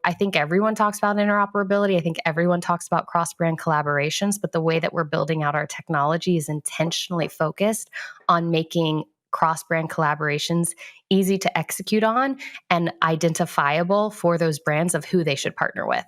I think everyone talks about interoperability. I think everyone talks about cross-brand collaborations, but the way that we're building out our technology is intentionally focused on making cross-brand collaborations easy to execute on and identifiable for those brands of who they should partner with.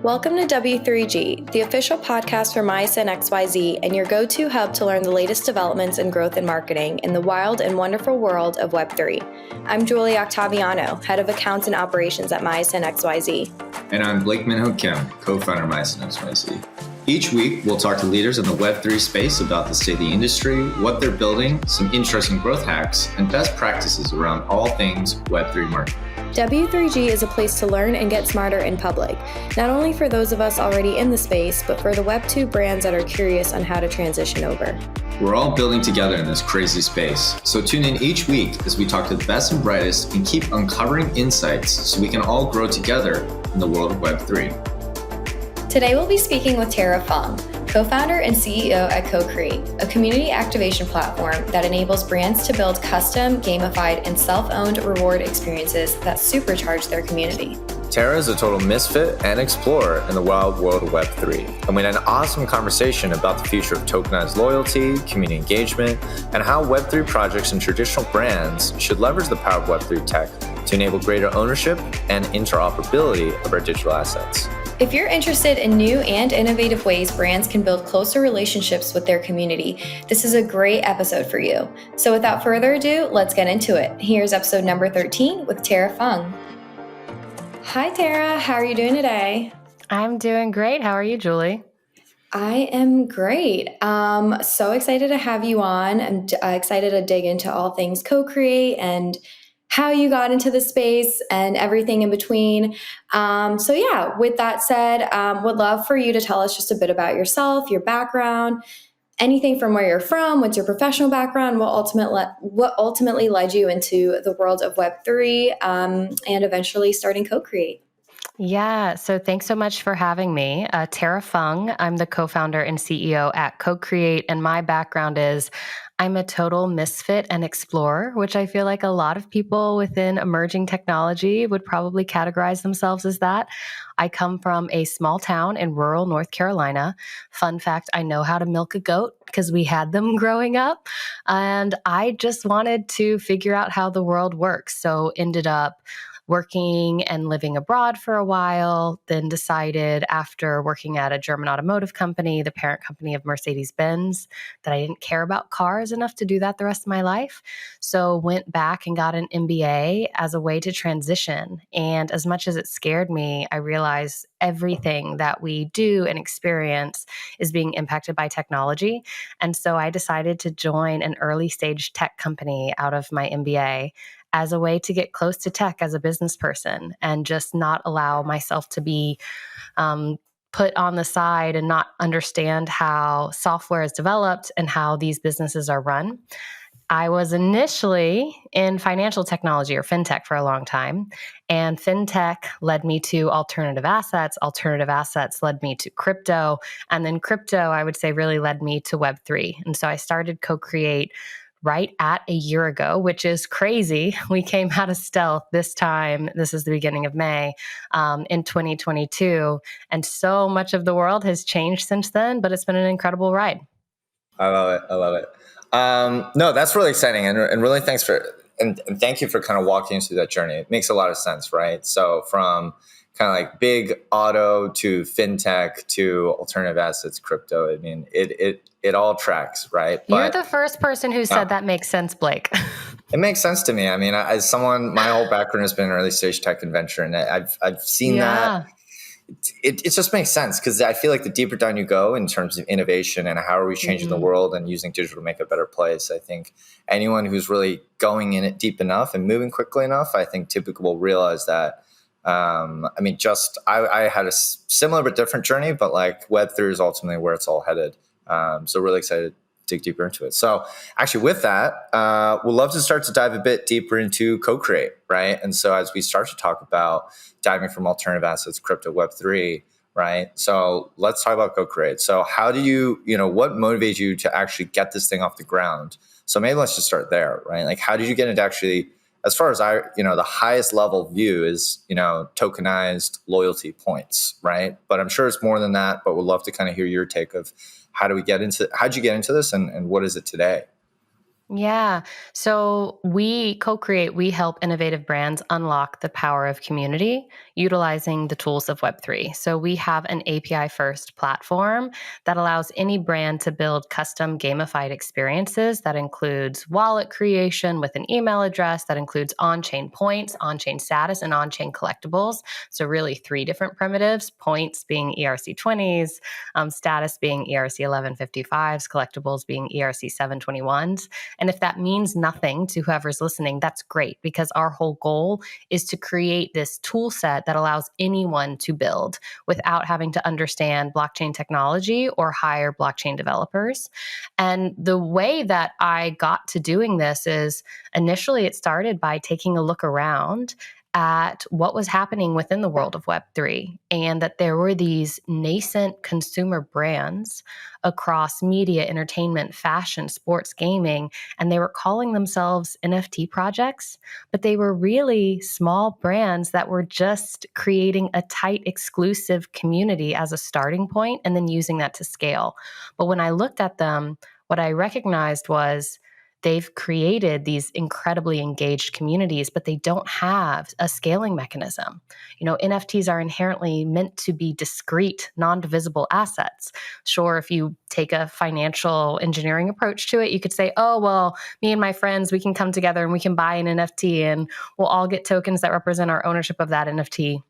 Welcome to W3G, the official podcast for MySyn XYZ and your go-to hub to learn the latest developments in growth and marketing in the wild and wonderful world of Web3. I'm Julie Octaviano, Head of Accounts and Operations at MySyn XYZ. And I'm Blake Minho Kim, co-founder of MySyn XYZ. Each week, we'll talk to leaders in the Web3 space about the state of the industry, what they're building, some interesting growth hacks, and best practices around all things Web3 marketing. W3G is a place to learn and get smarter in public, not only for those of us already in the space, but for the Web2 brands that are curious on how to transition over. We're all building together in this crazy space, so tune in each week as we talk to the best and brightest and keep uncovering insights so we can all grow together in the world of Web3. Today we'll be speaking with Tara Fung, co-founder and CEO at Co-Create, a community activation platform that enables brands to build custom, gamified, and self-owned reward experiences that supercharge their community. Tara is a total misfit and explorer in the wild world of Web3, and we had an awesome conversation about the future of tokenized loyalty, community engagement, and how Web3 projects and traditional brands should leverage the power of Web3 tech to enable greater ownership and interoperability of our digital assets. If you're interested in new and innovative ways brands can build closer relationships with their community, this is a great episode for you. So without further ado, let's get into it. Here's episode number 13 with Tara Fung. Hi, Tara. How are you doing today? I'm doing great. How are you, Julie? I am great. So excited to have you on. I'm excited to dig into all things Co-Create and how you got into the space and everything in between. With that said, would love for you to tell us just a bit about yourself, your background, anything from where you're from, what's your professional background, what ultimately led you into the world of Web3, and eventually starting Co-Create. Yeah, so thanks so much for having me. Tara Fung, I'm the co-founder and CEO at Co-Create, and my background is I'm a total misfit and explorer, which I feel like a lot of people within emerging technology would probably categorize themselves as that. I come from a small town in rural North Carolina. Fun fact, I know how to milk a goat because we had them growing up. And I just wanted to figure out how the world works. So ended up working and living abroad for a while, then decided after working at a German automotive company, the parent company of Mercedes-Benz, that I didn't care about cars enough to do that the rest of my life. So went back and got an MBA as a way to transition. And as much as it scared me, I realized everything that we do and experience is being impacted by technology. And so I decided to join an early stage tech company out of my MBA as a way to get close to tech as a business person and just not allow myself to be put on the side and not understand how software is developed and how these businesses are run. I was initially in financial technology or fintech for a long time, and fintech led me to alternative assets. Alternative assets led me to crypto, and then crypto, I would say, really led me to Web3. And so I started Co-Create right at a year ago, which is crazy. We came out of stealth this time. This is the beginning of May in 2022. And so much of the world has changed since then, but it's been an incredible ride. I love it. No, that's really exciting. And really thanks and thank you for kind of walking us through that journey. It makes a lot of sense, right? So from kind of like big auto to fintech to alternative assets, crypto, I mean, it all tracks, right? You're the first person who said that makes sense, Blake. It makes sense to me. I mean, as someone, my whole background has been in early stage tech and venture, and I've seen that. It just makes sense because I feel like the deeper down you go in terms of innovation and how are we changing the world and using digital to make it a better place, I think anyone who's really going in it deep enough and moving quickly enough, I think typically will realize that. I had a similar but different journey, but like Web3 is ultimately where it's all headed. So really excited to dig deeper into it. So actually with that, we'd love to start to dive a bit deeper into Co-Create, right? And so as we start to talk about diving from alternative assets, crypto, Web3, right? So let's talk about Co-Create. So how do what motivates you to actually get this thing off the ground? So maybe let's just start there, right? Like how did you get into actually as far as the highest level view is, tokenized loyalty points, right? But I'm sure it's more than that, but would love to kind of hear your take of how'd you get into this and what is it today? Yeah. So we co-create, we help innovative brands unlock the power of community utilizing the tools of Web3. So we have an API first platform that allows any brand to build custom gamified experiences that includes wallet creation with an email address, that includes on-chain points, on-chain status, and on-chain collectibles. So really three different primitives, points being ERC20s, status being ERC1155s, collectibles being ERC721s. And if that means nothing to whoever's listening, that's great, because our whole goal is to create this tool set that allows anyone to build without having to understand blockchain technology or hire blockchain developers. And the way that I got to doing this is initially it started by taking a look around at what was happening within the world of Web3, and that there were these nascent consumer brands across media, entertainment, fashion, sports, gaming, and they were calling themselves NFT projects, but they were really small brands that were just creating a tight, exclusive community as a starting point and then using that to scale. But when I looked at them, what I recognized was they've created these incredibly engaged communities, but they don't have a scaling mechanism. NFTs are inherently meant to be discrete, non-divisible assets. Sure, if you take a financial engineering approach to it, you could say, oh, well, me and my friends, we can come together and we can buy an NFT and we'll all get tokens that represent our ownership of that NFT.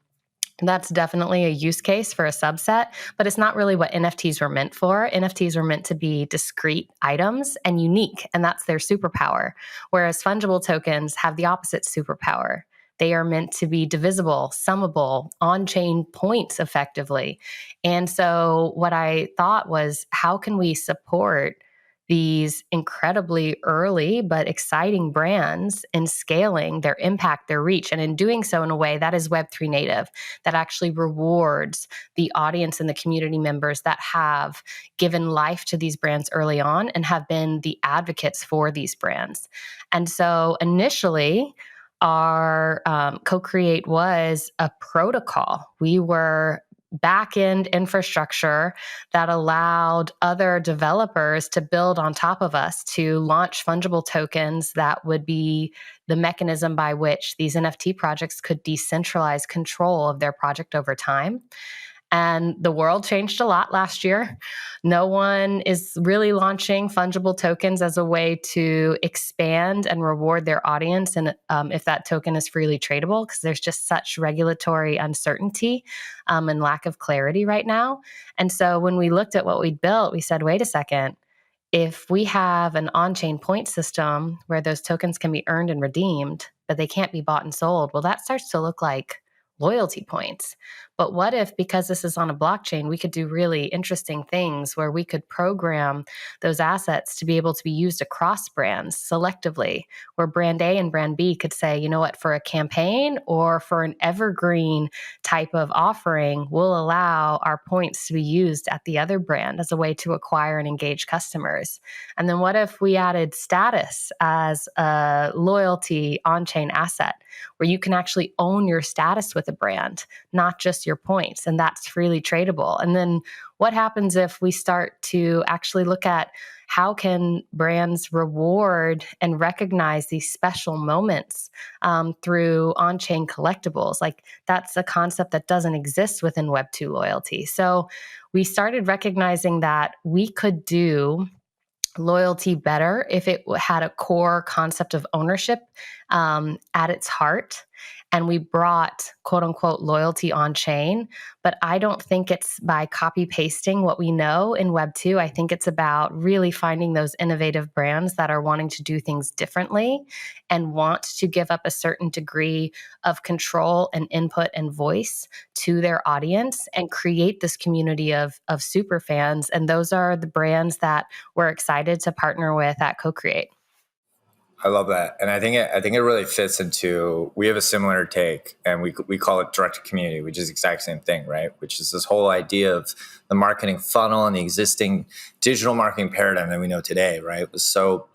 That's definitely a use case for a subset, but it's not really what NFTs were meant for. NFTs were meant to be discrete items and unique, and that's their superpower. Whereas fungible tokens have the opposite superpower. They are meant to be divisible, summable, on-chain points effectively. And so what I thought was, how can we support these incredibly early but exciting brands in scaling their impact, their reach, and in doing so in a way that is Web3 native, that actually rewards the audience and the community members that have given life to these brands early on and have been the advocates for these brands. And so initially, our co-create was a protocol. We were back-end infrastructure that allowed other developers to build on top of us to launch fungible tokens that would be the mechanism by which these NFT projects could decentralize control of their project over time. And the world changed a lot last year. No one is really launching fungible tokens as a way to expand and reward their audience. And if that token is freely tradable, because there's just such regulatory uncertainty and lack of clarity right now. And so when we looked at what we'd built, we said, wait a second, if we have an on-chain point system where those tokens can be earned and redeemed, but they can't be bought and sold, well, that starts to look like loyalty points. But what if, because this is on a blockchain, we could do really interesting things where we could program those assets to be able to be used across brands selectively, where brand A and brand B could say, you know what, for a campaign or for an evergreen type of offering, we'll allow our points to be used at the other brand as a way to acquire and engage customers. And then what if we added status as a loyalty on-chain asset, where you can actually own your status with a brand, not just your points, and that's freely tradable. And then what happens if we start to actually look at how can brands reward and recognize these special moments through on-chain collectibles? Like, that's a concept that doesn't exist within Web2 loyalty. So we started recognizing that we could do loyalty better if it had a core concept of ownership at its heart. And we brought quote unquote loyalty on chain. But I don't think it's by copy pasting what we know in Web2. I think it's about really finding those innovative brands that are wanting to do things differently and want to give up a certain degree of control and input and voice to their audience and create this community of super fans. And those are the brands that we're excited to partner with at Co-Create. I love that, and I think it really fits into. We have a similar take, and we call it direct to community, which is the exact same thing, right? Which is this whole idea of the marketing funnel and the existing digital marketing paradigm that we know today, right?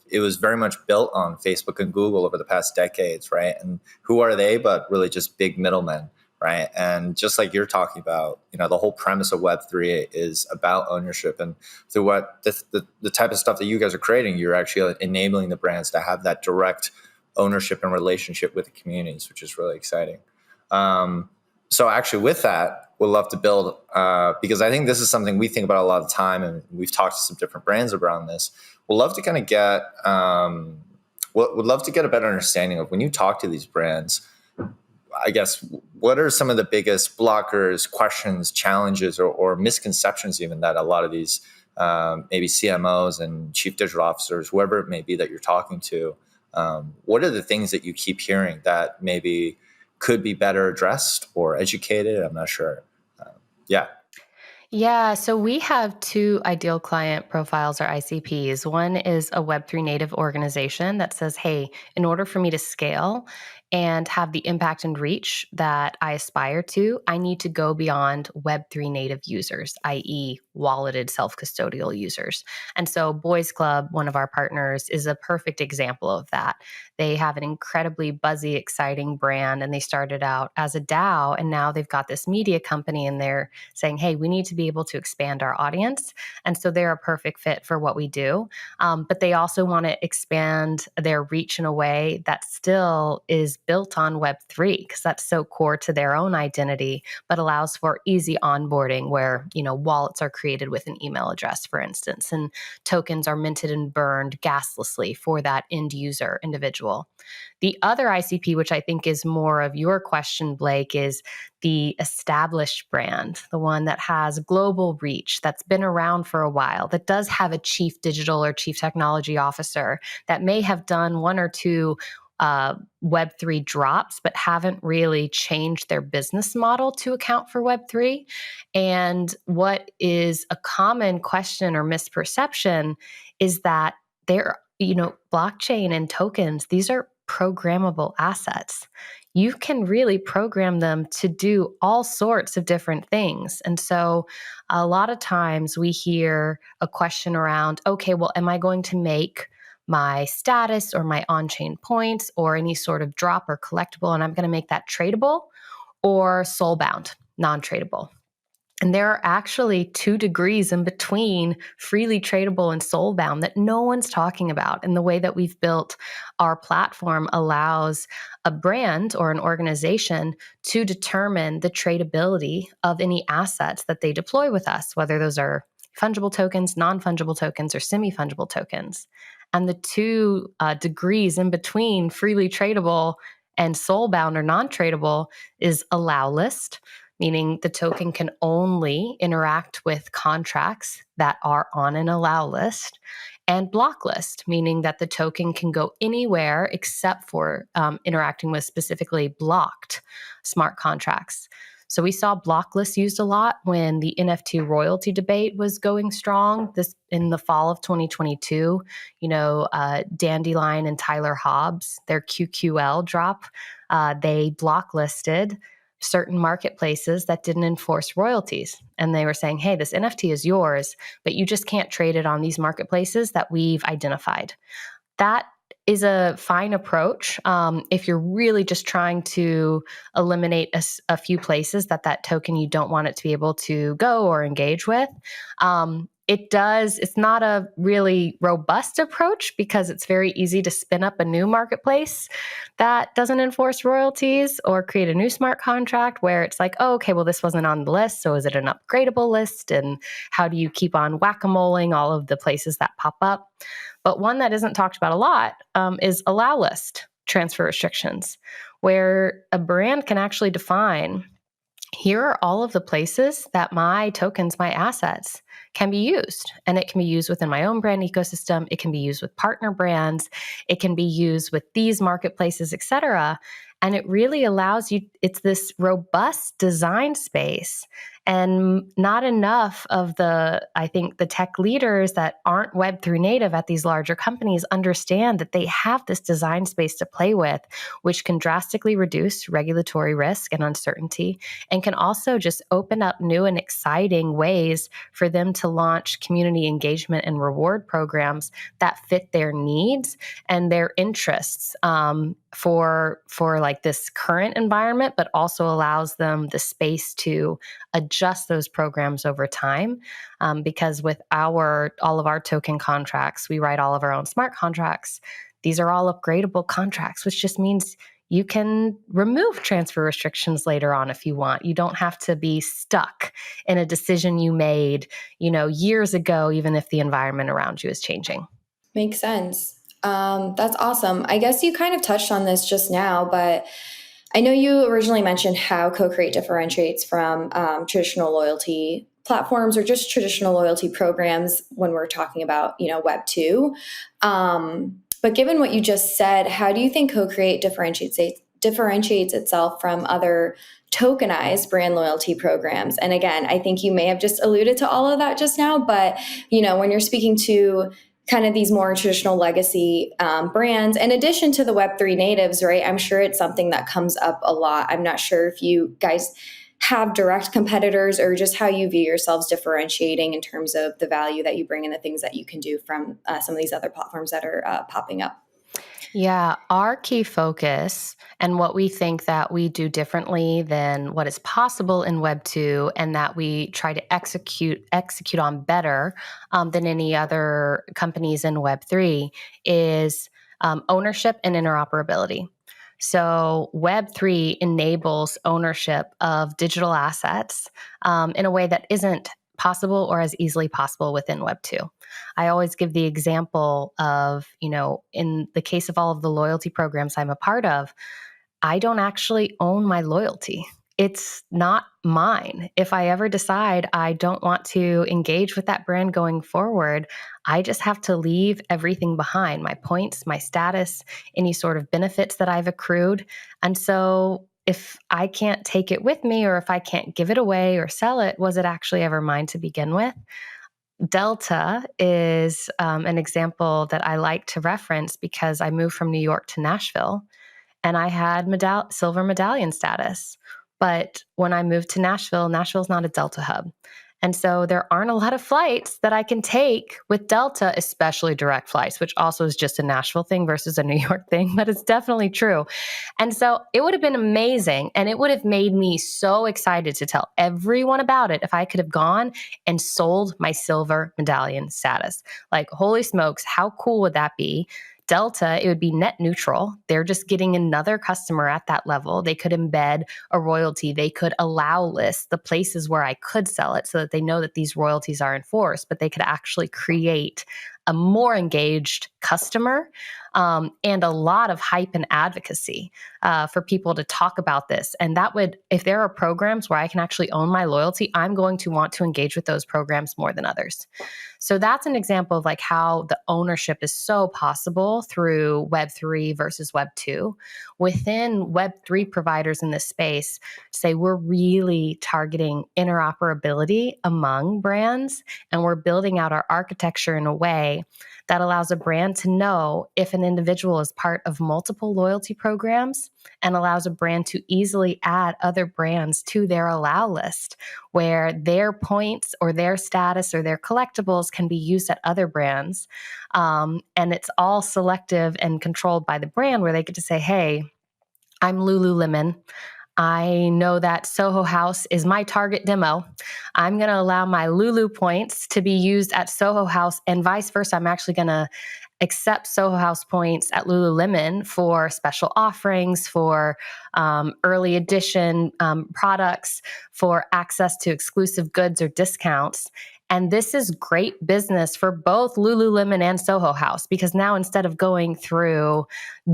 It was very much built on Facebook and Google over the past decades, right? And who are they but really just big middlemen, right? And just like you're talking about, the whole premise of Web3 is about ownership. And through what the type of stuff that you guys are creating, you're actually enabling the brands to have that direct ownership and relationship with the communities, which is really exciting. So actually with that, we'll love to build, because I think this is something we think about a lot of the time, and we've talked to some different brands around this. We'll love to kind of get, would love to get a better understanding of when you talk to these brands, I guess, what are some of the biggest blockers, questions, challenges, or misconceptions even that a lot of these maybe CMOs and chief digital officers, whoever it may be that you're talking to, what are the things that you keep hearing that maybe could be better addressed or educated? I'm not sure. Yeah. Yeah, so we have two ideal client profiles or ICPs. One is a Web3 native organization that says, hey, in order for me to scale and have the impact and reach that I aspire to, I need to go beyond Web3 native users, i.e., walleted self custodial users. And so, Boys Club, one of our partners, is a perfect example of that. They have an incredibly buzzy, exciting brand, and they started out as a DAO, and now they've got this media company, and they're saying, hey, we need to be able to expand our audience. And so they're a perfect fit for what we do. But they also want to expand their reach in a way that still is built on Web3, because that's so core to their own identity, but allows for easy onboarding where, wallets are created with an email address, for instance, and tokens are minted and burned gaslessly for that end user individual. The other ICP, which I think is more of your question, Blake, is the established brand, the one that has global reach, that's been around for a while, that does have a chief digital or chief technology officer, that may have done one or two Web3 drops, but haven't really changed their business model to account for Web3. And what is a common question or misperception is that blockchain and tokens, these are programmable assets. You can really program them to do all sorts of different things. And so a lot of times we hear a question around, okay, well, am I going to make my status or my on-chain points or any sort of drop or collectible, and I'm going to make that tradable or soul-bound, non-tradable? And there are actually 2 degrees in between freely tradable and soul-bound that no one's talking about. And the way that we've built our platform allows a brand or an organization to determine the tradability of any assets that they deploy with us, whether those are fungible tokens, non-fungible tokens, or semi-fungible tokens. And the 2 degrees in between freely tradable and soul-bound or non-tradable is allow list, meaning the token can only interact with contracts that are on an allow list, and block list, meaning that the token can go anywhere except for interacting with specifically blocked smart contracts. So we saw block lists used a lot when the NFT royalty debate was going strong. This in the fall of 2022, Dandelion and Tyler Hobbs, their QQL drop, they blocklisted certain marketplaces that didn't enforce royalties. And they were saying, hey, this NFT is yours, but you just can't trade it on these marketplaces that we've identified. That is a fine approach if you're really just trying to eliminate a few places that token you don't want it to be able to go or engage with. It's not a really robust approach because it's very easy to spin up a new marketplace that doesn't enforce royalties or create a new smart contract where it's like, oh, okay, well, this wasn't on the list, so is it an upgradable list? And how do you keep on whack-a-moling all of the places that pop up? But one that isn't talked about a lot is allow list transfer restrictions, where a brand can actually define, here are all of the places that my tokens, my assets can be used. And it can be used within my own brand ecosystem. It can be used with partner brands. It can be used with these marketplaces, et cetera. And it really allows you, it's this robust design space. And not enough of I think the tech leaders that aren't Web3 native at these larger companies understand that they have this design space to play with, which can drastically reduce regulatory risk and uncertainty, and can also just open up new and exciting ways for them to launch community engagement and reward programs that fit their needs and their interests, for like this current environment, but also allows them the space to adjust those programs over time. Because with all of our token contracts, we write all of our own smart contracts. These are all upgradable contracts, which just means you can remove transfer restrictions later on if you want. You don't have to be stuck in a decision you made, years ago, even if the environment around you is changing. Makes sense. That's awesome. I guess you kind of touched on this just now, but I know you originally mentioned how Co-Create differentiates from traditional loyalty platforms or just traditional loyalty programs when we're talking about, Web 2. But given what you just said, how do you think Co-Create differentiates itself from other tokenized brand loyalty programs? And again, I think you may have just alluded to all of that just now, but when you're speaking to kind of these more traditional legacy brands, in addition to the Web3 natives, right? I'm sure it's something that comes up a lot. I'm not sure if you guys have direct competitors or just how you view yourselves differentiating in terms of the value that you bring and the things that you can do from some of these other platforms that are popping up. Yeah, our key focus and what we think that we do differently than what is possible in Web 2 and that we try to execute on better than any other companies in Web 3 is ownership and interoperability. So Web3 enables ownership of digital assets in a way that isn't possible or as easily possible within Web 2. I always give the example of, in the case of all of the loyalty programs I'm a part of, I don't actually own my loyalty. It's not mine. If I ever decide I don't want to engage with that brand going forward, I just have to leave everything behind, my points, my status, any sort of benefits that I've accrued. And so if I can't take it with me, or if I can't give it away or sell it, was it actually ever mine to begin with? Delta is an example that I like to reference because I moved from New York to Nashville and I had silver medallion status. But when I moved to Nashville's not a Delta hub. And so there aren't a lot of flights that I can take with Delta, especially direct flights, which also is just a Nashville thing versus a New York thing, but it's definitely true. And so it would have been amazing. And it would have made me so excited to tell everyone about it if I could have gone and sold my silver medallion status. Like, holy smokes, how cool would that be? Delta, it would be net neutral. They're just getting another customer at that level. They could embed a royalty. They could list the places where I could sell it so that they know that these royalties are enforced, but they could actually create a more engaged customer and a lot of hype and advocacy for people to talk about this. And that would, if there are programs where I can actually own my loyalty, I'm going to want to engage with those programs more than others. So that's an example of like how the ownership is so possible through Web3 versus Web 2. Within Web3 providers in this space, say we're really targeting interoperability among brands, and we're building out our architecture in a way that allows a brand to know if an individual is part of multiple loyalty programs and allows a brand to easily add other brands to their allow list where their points or their status or their collectibles can be used at other brands. And it's all selective and controlled by the brand where they get to say, hey, I'm Lululemon. I know that Soho House is my target demo. I'm going to allow my Lulu points to be used at Soho House and vice versa. I'm actually going to accept Soho House points at Lululemon for special offerings, for early edition products, for access to exclusive goods or discounts. And this is great business for both Lululemon and Soho House because now instead of going through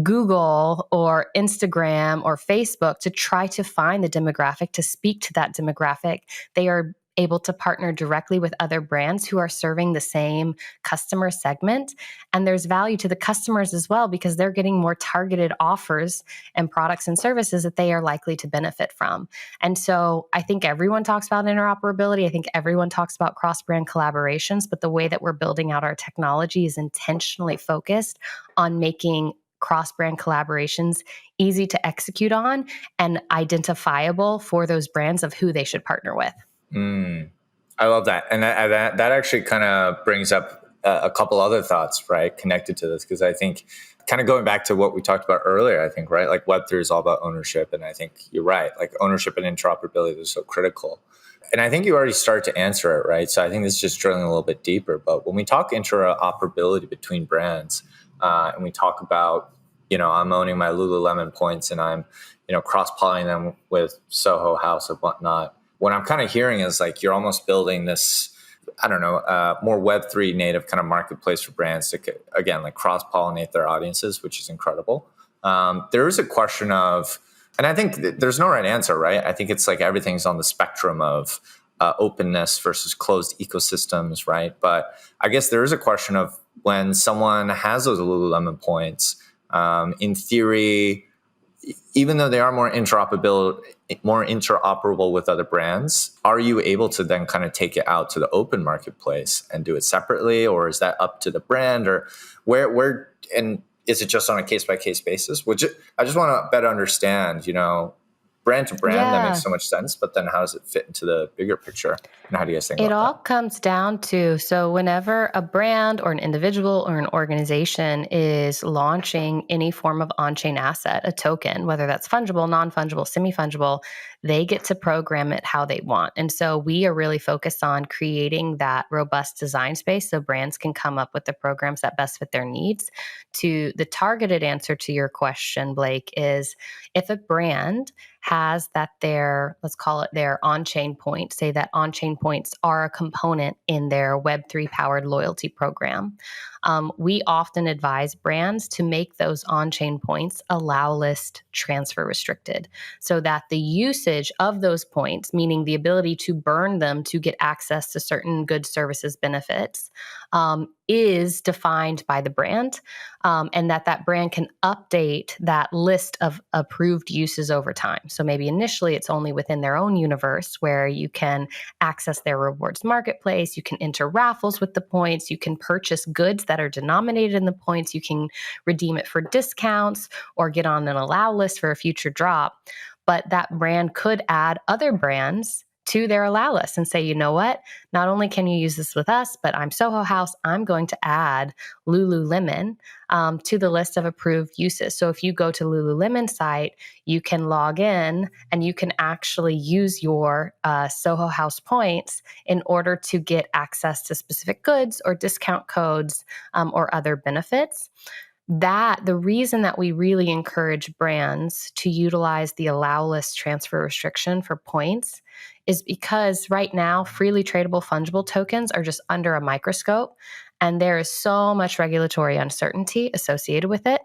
Google or Instagram or Facebook to try to find the demographic, to speak to that demographic, they are able to partner directly with other brands who are serving the same customer segment. And there's value to the customers as well because they're getting more targeted offers and products and services that they are likely to benefit from. And so I think everyone talks about interoperability. I think everyone talks about cross-brand collaborations, but the way that we're building out our technology is intentionally focused on making cross-brand collaborations easy to execute on and identifiable for those brands of who they should partner with. I love that. And that actually kind of brings up a couple other thoughts, right, connected to this, because I think kind of going back to what we talked about earlier, I think, right, like Web3 is all about ownership. And I think you're right, like ownership and interoperability is so critical. And I think you already started to answer it, right? So I think this is just drilling a little bit deeper. But when we talk interoperability between brands, and we talk about, I'm owning my Lululemon points and I'm, cross-polling them with Soho House and whatnot, what I'm kind of hearing is like you're almost building this, I don't know, more Web3 native kind of marketplace for brands to, again, like cross-pollinate their audiences, which is incredible. There is a question of, and I think there's no right answer, right? I think it's like everything's on the spectrum of openness versus closed ecosystems, right? But I guess there is a question of when someone has those Lululemon points, in theory, even though they are more interoperable with other brands, are you able to then kind of take it out to the open marketplace and do it separately, or is that up to the brand, or where and is it just on a case by case basis? Which I just want to better understand, brand to brand, that makes so much sense, but then how does it fit into the bigger picture? And how do you guys think about that? It all comes down to, so whenever a brand or an individual or an organization is launching any form of on-chain asset, a token, whether that's fungible, non-fungible, semi-fungible, they get to program it how they want. And so we are really focused on creating that robust design space so brands can come up with the programs that best fit their needs. To the targeted answer to your question, Blake, is if a brand has that let's call it their on-chain points, say that on-chain points are a component in their Web3 powered loyalty program. We often advise brands to make those on-chain points allow list transfer restricted so that the usage of those points, meaning the ability to burn them to get access to certain goods, services, benefits, is defined by the brand, and that brand can update that list of approved uses over time. So maybe initially it's only within their own universe where you can access their rewards marketplace, you can enter raffles with the points, you can purchase goods that are denominated in the points, you can redeem it for discounts or get on an allow list for a future drop. But that brand could add other brands to their allow list and say, you know what, not only can you use this with us, but I'm Soho House, I'm going to add Lululemon to the list of approved uses. So if you go to Lululemon site, you can log in and you can actually use your Soho House points in order to get access to specific goods or discount codes or other benefits. The reason that we really encourage brands to utilize the allow list transfer restriction for points is because right now, freely tradable fungible tokens are just under a microscope, and there is so much regulatory uncertainty associated with it.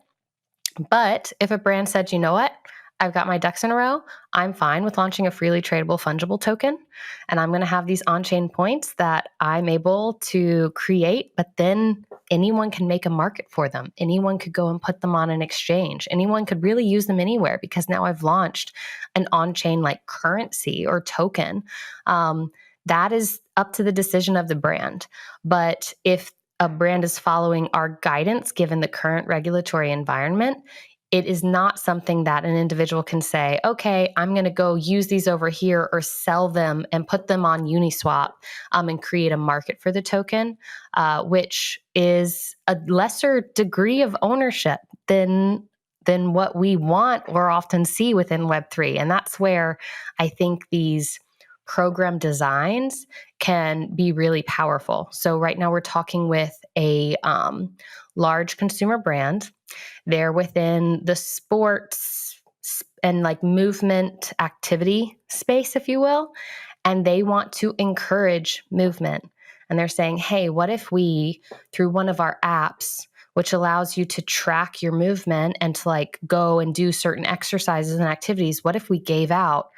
But if a brand said, you know what, I've got my ducks in a row, I'm fine with launching a freely tradable fungible token, and I'm going to have these on-chain points that I'm able to create, but then anyone can make a market for them. Anyone could go and put them on an exchange. Anyone could really use them anywhere because now I've launched an on-chain like currency or token. That is up to the decision of the brand. But if a brand is following our guidance, given the current regulatory environment, it is not something that an individual can say, okay, I'm going to go use these over here or sell them and put them on Uniswap and create a market for the token, which is a lesser degree of ownership than what we want or often see within Web3. And that's where I think these program designs can be really powerful. So right now we're talking with a large consumer brand. They're within the sports and like movement activity space, if you will, and they want to encourage movement. And they're saying, hey, what if we, through one of our apps, which allows you to track your movement and to like go and do certain exercises and activities, what if we gave out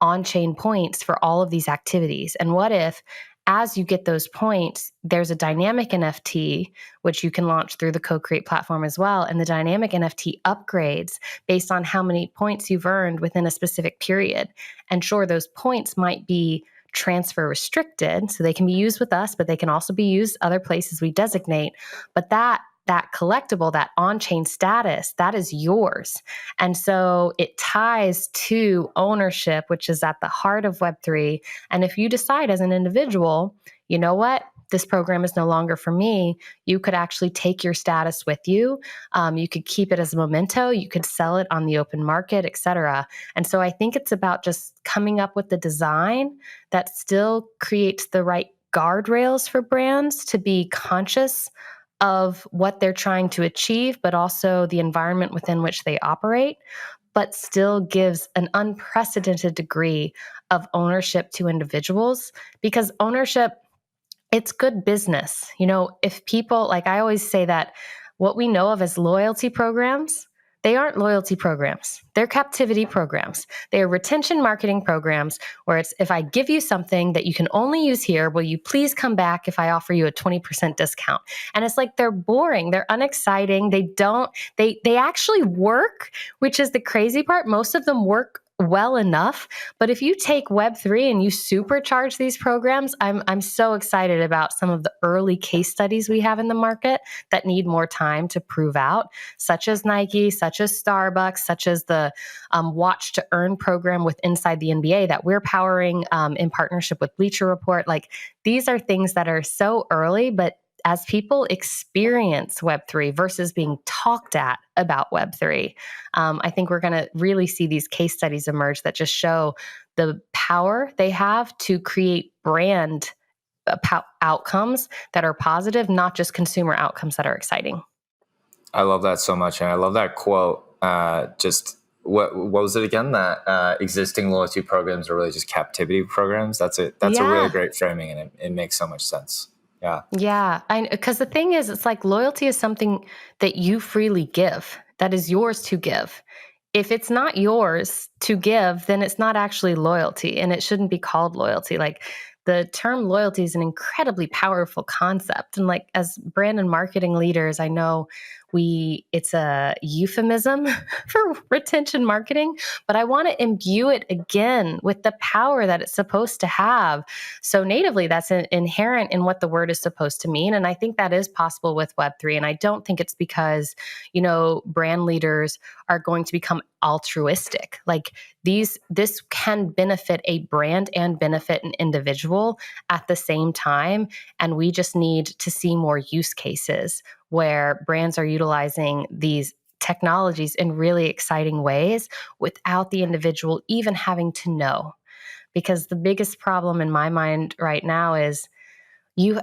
on-chain points for all of these activities? And what if, as you get those points, there's a dynamic NFT, which you can launch through the Co-Create platform as well. And the dynamic NFT upgrades based on how many points you've earned within a specific period. And sure, those points might be transfer restricted, so they can be used with us, but they can also be used other places we designate. But that collectible, that on-chain status, that is yours. And so it ties to ownership, which is at the heart of Web3. And if you decide as an individual, you know what, this program is no longer for me, you could actually take your status with you. You could keep it as a memento. You could sell it on the open market, et cetera. And so I think it's about just coming up with the design that still creates the right guardrails for brands to be conscious of what they're trying to achieve, but also the environment within which they operate, but still gives an unprecedented degree of ownership to individuals. Because ownership, it's good business. If people, like I always say that what we know of as loyalty programs, they aren't loyalty programs. They're captivity programs. They are retention marketing programs where it's, if I give you something that you can only use here, will you please come back if I offer you a 20% discount? And it's like, they're boring. They're unexciting. They actually work, which is the crazy part. Most of them work well enough. But if you take Web3 and you supercharge these programs, I'm so excited about some of the early case studies we have in the market that need more time to prove out, such as Nike, such as Starbucks, such as the Watch to Earn program with inside the NBA that we're powering in partnership with Bleacher Report. Like, these are things that are so early, but as people experience Web3 versus being talked at about Web3, I think we're going to really see these case studies emerge that just show the power they have to create brand outcomes that are positive, not just consumer outcomes that are exciting. I love that so much. And I love that quote. Just what was it again? That existing loyalty programs are really just captivity programs. That's it. That's a really great framing, and it makes so much sense. Yeah. Yeah. Because the thing is, it's like loyalty is something that you freely give, that is yours to give. If it's not yours to give, then it's not actually loyalty, and it shouldn't be called loyalty. Like, the term loyalty is an incredibly powerful concept. And like, as brand and marketing leaders, I know it's a euphemism for retention marketing, but I want to imbue it again with the power that it's supposed to have. So natively, that's inherent in what the word is supposed to mean. And I think that is possible with Web3. And I don't think it's because, brand leaders are going to become altruistic. Like, this can benefit a brand and benefit an individual at the same time. And we just need to see more use cases where brands are utilizing these technologies in really exciting ways without the individual even having to know. Because the biggest problem in my mind right now is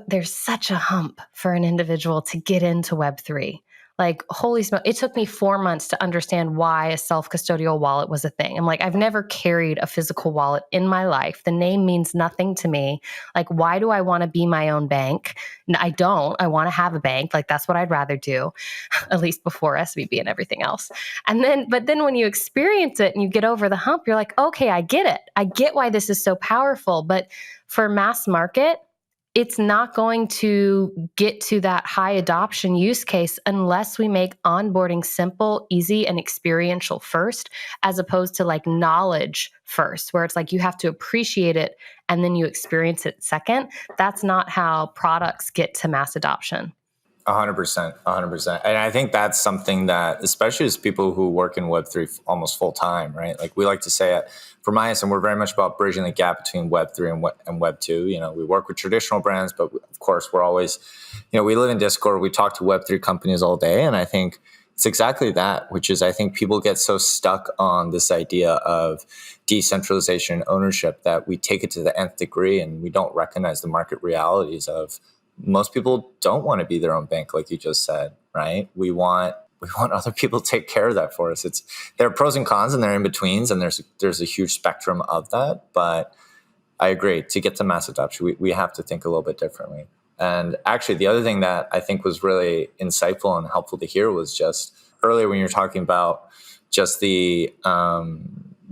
there's such a hump for an individual to get into Web3. Like, holy smoke, it took me 4 months to understand why a self-custodial wallet was a thing. I'm like, I've never carried a physical wallet in my life. The name means nothing to me. Like, why do I want to be my own bank? I don't. I want to have a bank. Like, that's what I'd rather do, at least before SVB and everything else. But then when you experience it and you get over the hump, you're like, okay, I get it. I get why this is so powerful. But for mass market, it's not going to get to that high adoption use case unless we make onboarding simple, easy, and experiential first, as opposed to like knowledge first, where it's like you have to appreciate it and then you experience it second. That's not how products get to mass adoption. 100%, 100%. And I think that's something that, especially as people who work in Web3 almost full time, right? Like, we like to say it for MySN, we're very much about bridging the gap between Web3 and Web2. We work with traditional brands, but of course we're always, we live in Discord, we talk to Web3 companies all day. And I think it's exactly that, which is, I think people get so stuck on this idea of decentralization and ownership that we take it to the nth degree and we don't recognize the market realities of most people don't want to be their own bank, like you just said, right? We want other people to take care of that for us. There are pros and cons and there are in-betweens, and there's a huge spectrum of that. But I agree, to get to mass adoption, we have to think a little bit differently. And actually, the other thing that I think was really insightful and helpful to hear was just earlier when you were talking about just the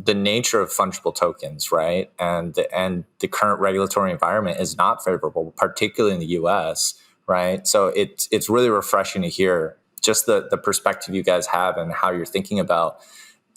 the nature of fungible tokens, right? And the current regulatory environment is not favorable, particularly in the US, right? So it's really refreshing to hear just the perspective you guys have and how you're thinking about.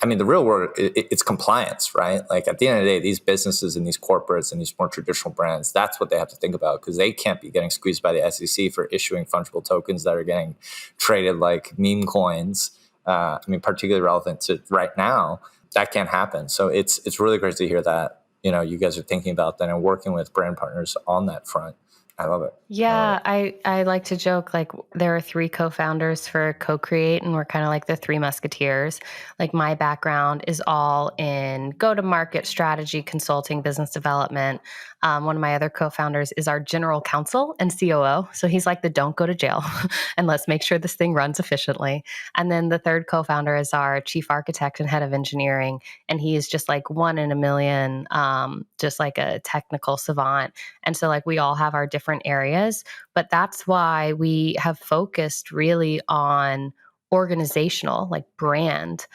I mean, the real world, it's compliance, right? Like at the end of the day, these businesses and these corporates and these more traditional brands, that's what they have to think about, because they can't be getting squeezed by the SEC for issuing fungible tokens that are getting traded like meme coins. I mean, particularly relevant to right now, that can't happen. So it's really great to hear that, you guys are thinking about that and working with brand partners on that front. I love it. Yeah, I like to joke like there are three co-founders for Co-Create, and we're kind of like the three musketeers. Like my background is all in go-to-market strategy, consulting, business development. One of my other co-founders is our general counsel and COO. So he's like the don't go to jail and let's make sure this thing runs efficiently. And then the third co-founder is our chief architect and head of engineering. And he is just like one in a million, just like a technical savant. And so like we all have our different areas, but that's why we have focused really on organizational, like brand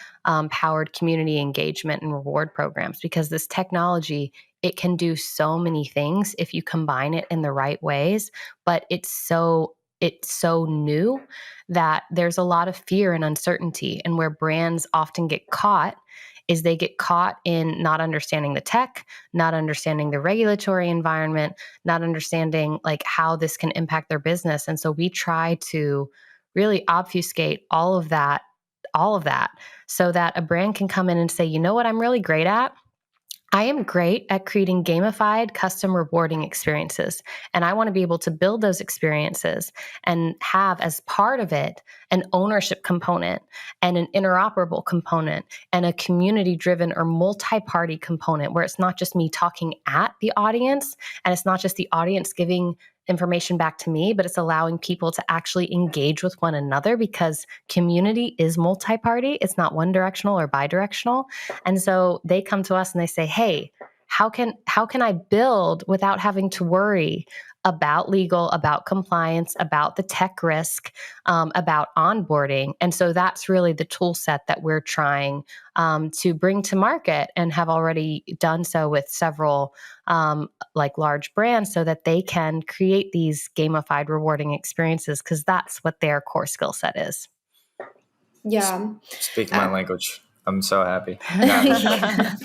powered community engagement and reward programs, because this technology, it can do so many things if you combine it in the right ways, but it's so new that there's a lot of fear and uncertainty. And where brands often get caught is they get caught in not understanding the tech, not understanding the regulatory environment, not understanding like how this can impact their business. And so we try to really obfuscate all of that so that a brand can come in and say, you know what I'm really great at? I am great at creating gamified, custom rewarding experiences. And I want to be able to build those experiences and have as part of it an ownership component and an interoperable component and a community driven or multi-party component where it's not just me talking at the audience and it's not just the audience giving information back to me, but it's allowing people to actually engage with one another, because community is multi-party. It's not one directional or bi-directional. And so they come to us and they say, hey, how can I build without having to worry about legal, about compliance, about the tech risk, about onboarding? And so that's really the tool set that we're trying to bring to market, and have already done so with several like large brands, so that they can create these gamified rewarding experiences, because that's what their core skill set is. Yeah. Speaking my language. I'm so happy. Yeah.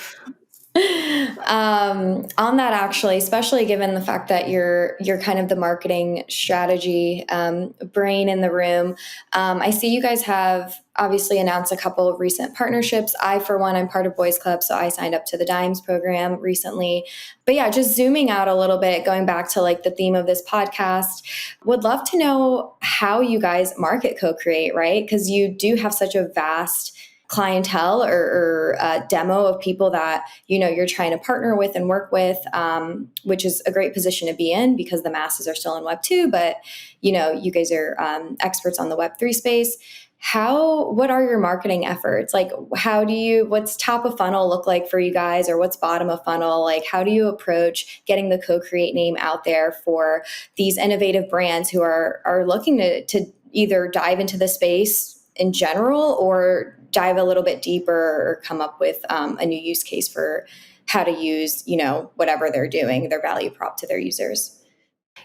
On that, actually, especially given the fact that you're kind of the marketing strategy brain in the room, I see you guys have obviously announced a couple of recent partnerships. I, for one, I'm part of Boys Club, so I signed up to the Dimes program recently. But yeah, just zooming out a little bit, going back to like the theme of this podcast, would love to know how you guys market Co-Create, right? Because you do have such a vast clientele or demo of people that you're trying to partner with and work with, which is a great position to be in, because the masses are still in Web 2, but you guys are experts on the Web 3 space. What are your marketing efforts? Like, what's top of funnel look like for you guys, or what's bottom of funnel? Like, how do you approach getting the Co-Create name out there for these innovative brands who are looking to either dive into the space in general, or dive a little bit deeper, or come up with a new use case for how to use, whatever they're doing, their value prop to their users?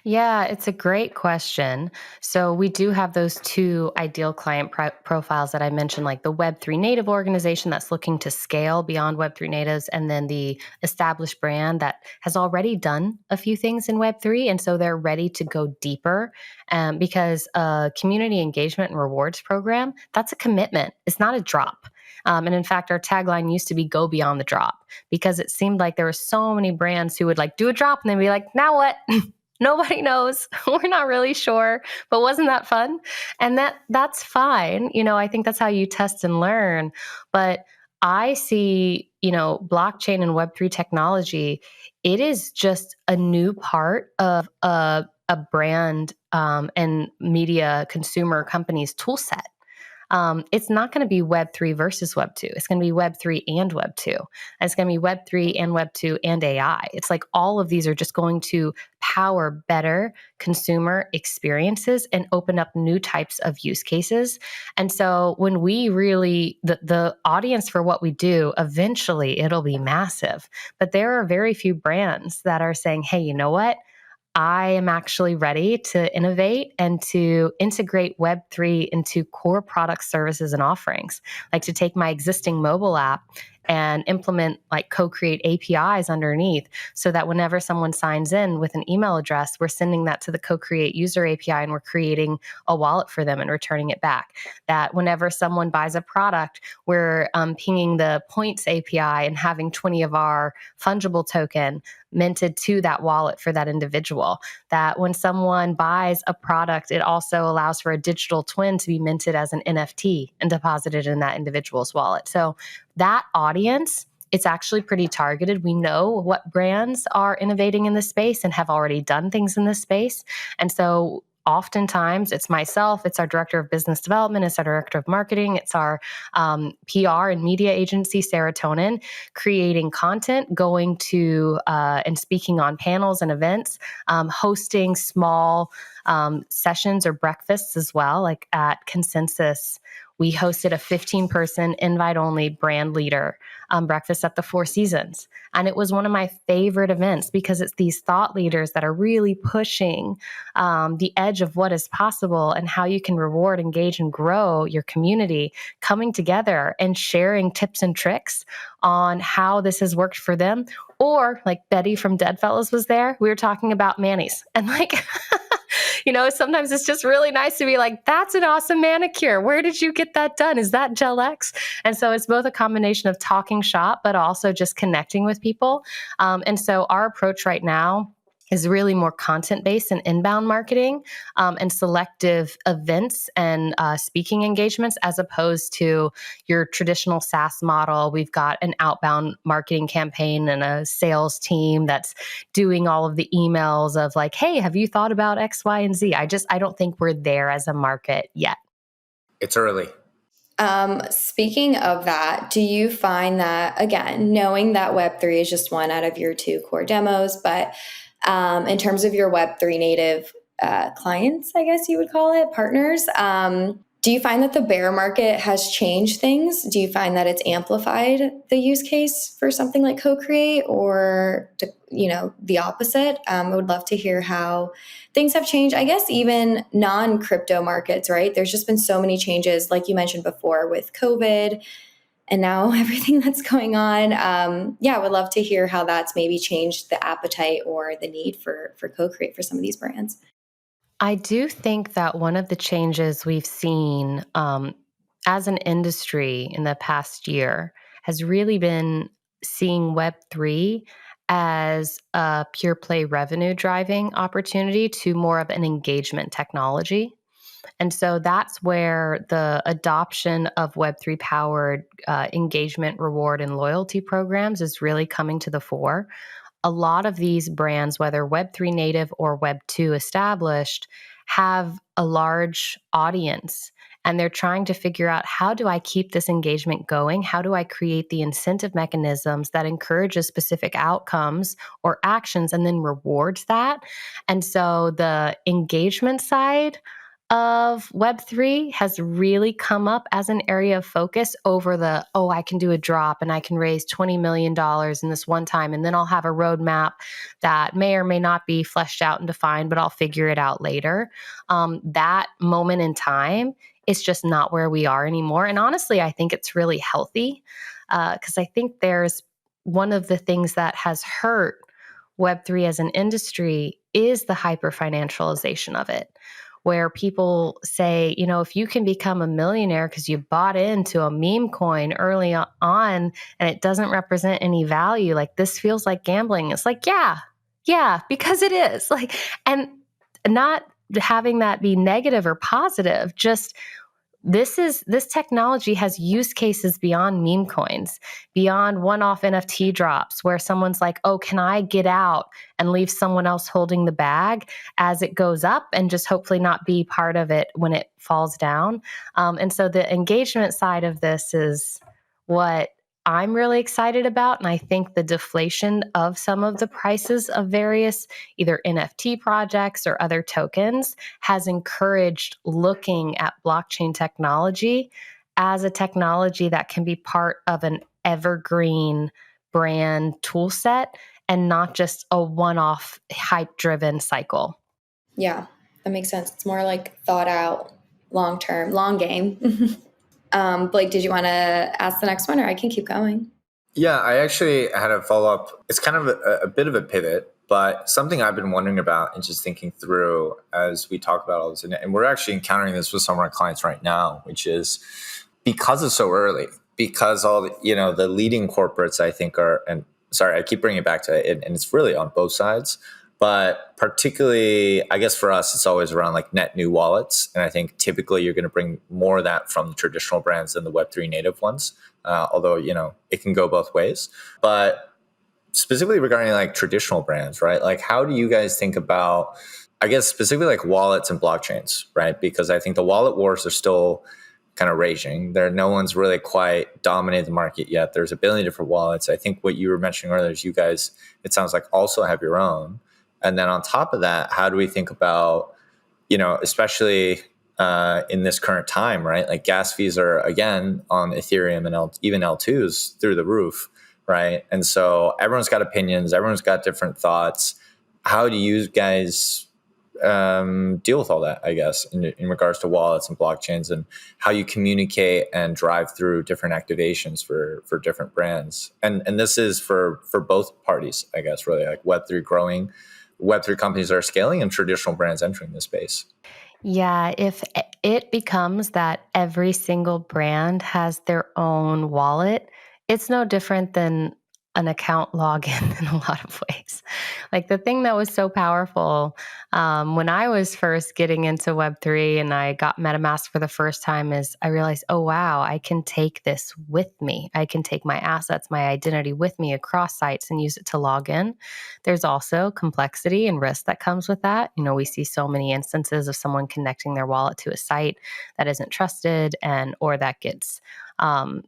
Yeah, it's a great question. So we do have those two ideal client profiles that I mentioned, like the Web3 native organization that's looking to scale beyond Web3 natives, and then the established brand that has already done a few things in Web3. And so they're ready to go deeper, because a community engagement and rewards program, that's a commitment. It's not a drop. And in fact, our tagline used to be go beyond the drop, because it seemed like there were so many brands who would like do a drop and they'd be like, now what? Nobody knows. We're not really sure, but wasn't that fun? And that's fine. I think that's how you test and learn. But I see, blockchain and Web3 technology, it is just a new part of a brand and media consumer company's tool set. it's not going to be Web3 versus Web2. It's going to be Web3 and Web2. And it's going to be Web3 and Web2 and AI. It's like all of these are just going to power better consumer experiences and open up new types of use cases. And so when we really, the audience for what we do, eventually it'll be massive. But there are very few brands that are saying, hey, you know what? I am actually ready to innovate and to integrate Web3 into core product services and offerings, like to take my existing mobile app and implement like co-create APIs underneath so that whenever someone signs in with an email address, we're sending that to the co-create user API and we're creating a wallet for them and returning it back. That whenever someone buys a product, we're pinging the points API and having 20 of our fungible token minted to that wallet for that individual. That when someone buys a product, it also allows for a digital twin to be minted as an NFT and deposited in that individual's wallet. So that audience, it's actually pretty targeted. We know what brands are innovating in this space and have already done things in this space. And so oftentimes it's myself, it's our director of business development, it's our director of marketing, it's our PR and media agency, Serotonin, creating content, going to and speaking on panels and events, hosting small sessions or breakfasts as well. Like at Consensus, we hosted a 15-person invite-only brand leader breakfast at the Four Seasons. And it was one of my favorite events because it's these thought leaders that are really pushing the edge of what is possible and how you can reward, engage, and grow your community, coming together and sharing tips and tricks on how this has worked for them. Or like Betty from Deadfellas was there. We were talking about manis and like... sometimes it's just really nice to be like, that's an awesome manicure. Where did you get that done? Is that Gel X? And so it's both a combination of talking shop, but also just connecting with people. And so our approach right now is really more content-based and inbound marketing and selective events and speaking engagements as opposed to your traditional SaaS model. We've got an outbound marketing campaign and a sales team that's doing all of the emails of like, hey, have you thought about X, Y, and Z? I don't think we're there as a market yet. It's early. Speaking of that, do you find that, again, knowing that Web3 is just one out of your two core demos, but in terms of your Web3 native clients, I guess you would call it, partners, do you find that the bear market has changed things? Do you find that it's amplified the use case for something like co-create or, the opposite? I would love to hear how things have changed. I guess even non-crypto markets, right? There's just been so many changes, like you mentioned before, with COVID and now everything that's going on. I would love to hear how that's maybe changed the appetite or the need for co-create for some of these brands. I do think that one of the changes we've seen as an industry in the past year has really been seeing Web3 as a pure play revenue driving opportunity to more of an engagement technology. And so that's where the adoption of Web3 powered engagement, reward, and loyalty programs is really coming to the fore. A lot of these brands, whether Web3 native or Web2 established, have a large audience and they're trying to figure out, how do I keep this engagement going? How do I create the incentive mechanisms that encourages specific outcomes or actions and then rewards that? And so the engagement side of Web3 has really come up as an area of focus over I can do a drop and I can raise $20 million in this one time, and then I'll have a roadmap that may or may not be fleshed out and defined, but I'll figure it out later. That moment in time is just not where we are anymore. And honestly, I think it's really healthy because I think there's one of the things that has hurt Web3 as an industry is the hyper financialization of it, where people say, if you can become a millionaire because you bought into a meme coin early on and it doesn't represent any value, like this feels like gambling. It's like, yeah, because it is. Like, and not having that be negative or positive, just this technology has use cases beyond meme coins, beyond one-off NFT drops where someone's like, oh, can I get out and leave someone else holding the bag as it goes up and just hopefully not be part of it when it falls down. And so the engagement side of this is what I'm really excited about. And I think the deflation of some of the prices of various either NFT projects or other tokens has encouraged looking at blockchain technology as a technology that can be part of an evergreen brand tool set and not just a one-off hype-driven cycle. Yeah, that makes sense. It's more like thought out, long term, long game. Blake, did you want to ask the next one, or I can keep going? Yeah, I actually had a follow up. It's kind of a bit of a pivot, but something I've been wondering about and just thinking through as we talk about all this. And we're actually encountering this with some of our clients right now, which is because it's so early, because all the leading corporates, I think, are, and sorry, I keep bringing it back to it, and it's really on both sides. But particularly, I guess for us, it's always around like net new wallets. And I think typically you're going to bring more of that from the traditional brands than the Web3 native ones. Although, it can go both ways. But specifically regarding like traditional brands, right? Like, how do you guys think about, I guess, specifically like wallets and blockchains, right? Because I think the wallet wars are still kind of raging. No one's really quite dominated the market yet. There's a billion different wallets. I think what you were mentioning earlier is you guys, it sounds like, also have your own. And then on top of that, how do we think about, especially in this current time, right? Like gas fees are, again, on Ethereum and even L2s through the roof, right? And so everyone's got opinions. Everyone's got different thoughts. How do you guys deal with all that, I guess, in regards to wallets and blockchains, and how you communicate and drive through different activations for different brands? And this is for both parties, I guess, really, like Web3 growing, Web3 companies that are scaling, and traditional brands entering the space. Yeah, if it becomes that every single brand has their own wallet, it's no different than an account login in a lot of ways. Like the thing that was so powerful when I was first getting into Web3 and I got MetaMask for the first time is I realized, oh, wow, I can take this with me. I can take my assets, my identity with me across sites and use it to log in. There's also complexity and risk that comes with that. We see so many instances of someone connecting their wallet to a site that isn't trusted or that gets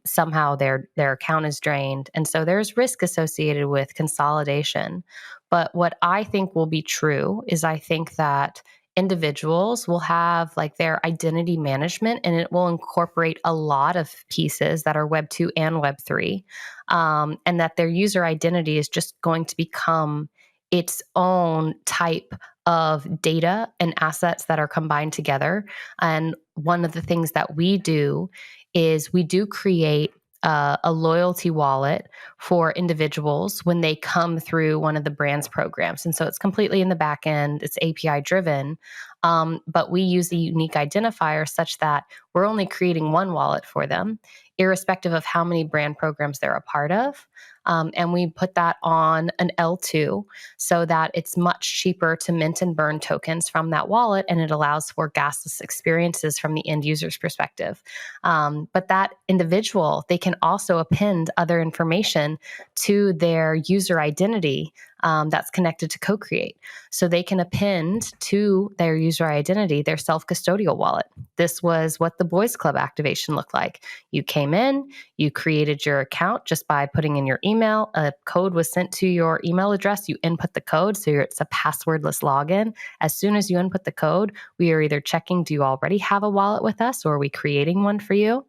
somehow their account is drained. And so there's risk associated with consolidation. But what I think will be true is I think that individuals will have like their identity management and it will incorporate a lot of pieces that are Web 2 and Web 3, and that their user identity is just going to become its own type of data and assets that are combined together. And one of the things that we do is we do create a loyalty wallet for individuals when they come through one of the brand's programs. And so it's completely in the back end, it's API driven, but we use a unique identifier such that we're only creating one wallet for them, irrespective of how many brand programs they're a part of. And we put that on an L2 so that it's much cheaper to mint and burn tokens from that wallet, and it allows for gasless experiences from the end user's perspective. But that individual, they can also append other information to their user identity that's connected to co-create. So they can append to their user identity their self-custodial wallet. This was what the Boys Club activation looked like. You came in, you created your account just by putting in your email. A code was sent to your email address. You input the code, so it's a passwordless login. As soon as you input the code, we are either checking, do you already have a wallet with us, or are we creating one for you?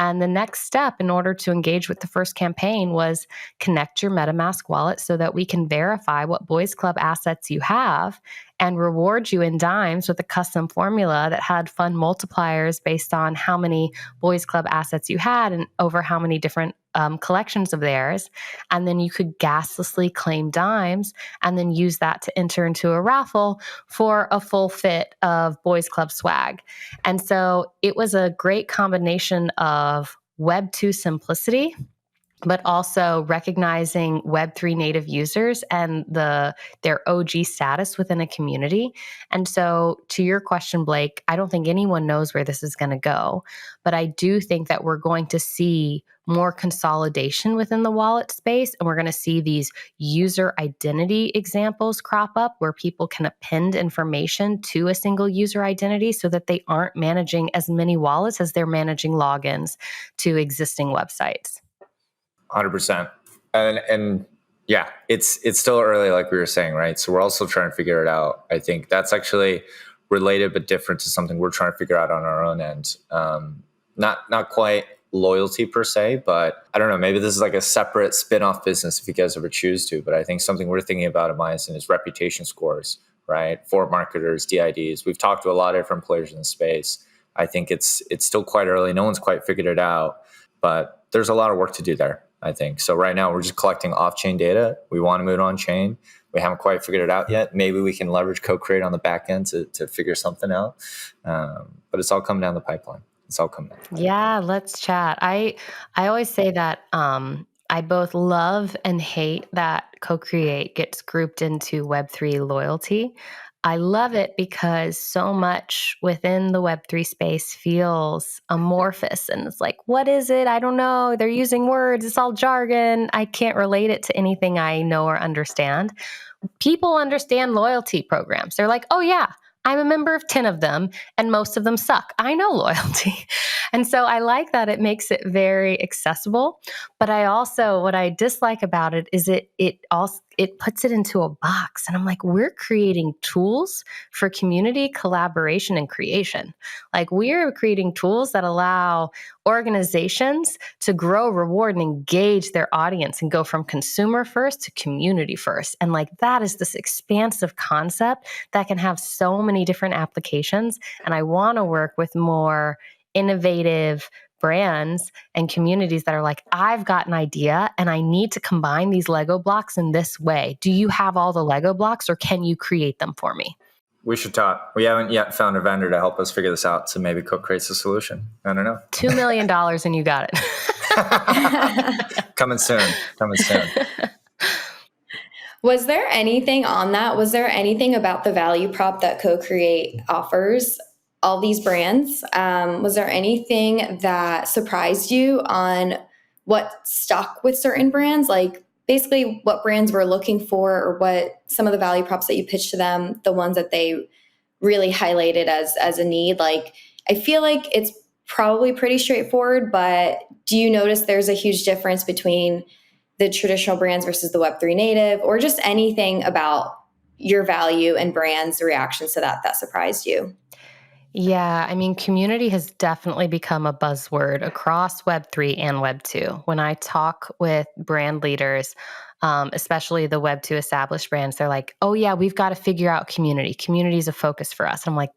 And the next step in order to engage with the first campaign was connect your MetaMask wallet so that we can verify what Boys Club assets you have and reward you in dimes with a custom formula that had fun multipliers based on how many Boys Club assets you had and over how many different collections of theirs. And then you could gaslessly claim dimes and then use that to enter into a raffle for a full fit of Boys Club swag. And so it was a great combination of Web 2 simplicity but also recognizing Web3 native users and their OG status within a community. And so, to your question, Blake, I don't think anyone knows where this is going to go, but I do think that we're going to see more consolidation within the wallet space, and we're going to see these user identity examples crop up where people can append information to a single user identity so that they aren't managing as many wallets as they're managing logins to existing websites. 100%. And yeah, it's still early, like we were saying, right? So we're also trying to figure it out. I think that's actually related but different to something we're trying to figure out on our own end. Not quite loyalty per se, but I don't know, maybe this is like a separate spin-off business if you guys ever choose to. But I think something we're thinking about at Myosin is reputation scores, right? For marketers, DIDs. We've talked to a lot of different players in the space. I think it's still quite early. No one's quite figured it out, but there's a lot of work to do there, I think. So right now we're just collecting off-chain data. We want to move it on-chain. We haven't quite figured it out yet. Maybe we can leverage co-create on the back end to figure something out. But it's all coming down the pipeline. It's all coming down. Yeah, let's chat. I always say that I both love and hate that co-create gets grouped into Web3 loyalty. I love it because so much within the Web3 space feels amorphous, and it's like, what is it? I don't know. They're using words. It's all jargon. I can't relate it to anything I know or understand. People understand loyalty programs. They're like, oh yeah, I'm a member of 10 of them and most of them suck. I know loyalty. And so I like that it makes it very accessible. But I also, what I dislike about it is it puts it into a box. And I'm like, we're creating tools for community collaboration and creation. Like, we're creating tools that allow organizations to grow, reward, and engage their audience and go from consumer first to community first. And like, that is this expansive concept that can have so many different applications. And I want to work with more innovative brands and communities that are like, I've got an idea and I need to combine these Lego blocks in this way. Do you have all the Lego blocks or can you create them for me? We should talk. We haven't yet found a vendor to help us figure this out. So maybe co-creates a solution. I don't know. $2 million and you got it. Coming soon. Was there anything on that? Was there anything about the value prop that Co-Create offers all these brands? Was there anything that surprised you on what stuck with certain brands? Like, basically what brands were looking for, or what some of the value props that you pitched to them, the ones that they really highlighted as a need? Like, I feel like it's probably pretty straightforward, but do you notice there's a huge difference between the traditional brands versus the Web3 native, or just anything about your value and brands' reactions to that surprised you? Yeah, I mean, community has definitely become a buzzword across Web3 and Web2. When I talk with brand leaders, especially the Web2 established brands, they're like, oh yeah, we've got to figure out community. Community is a focus for us. I'm like,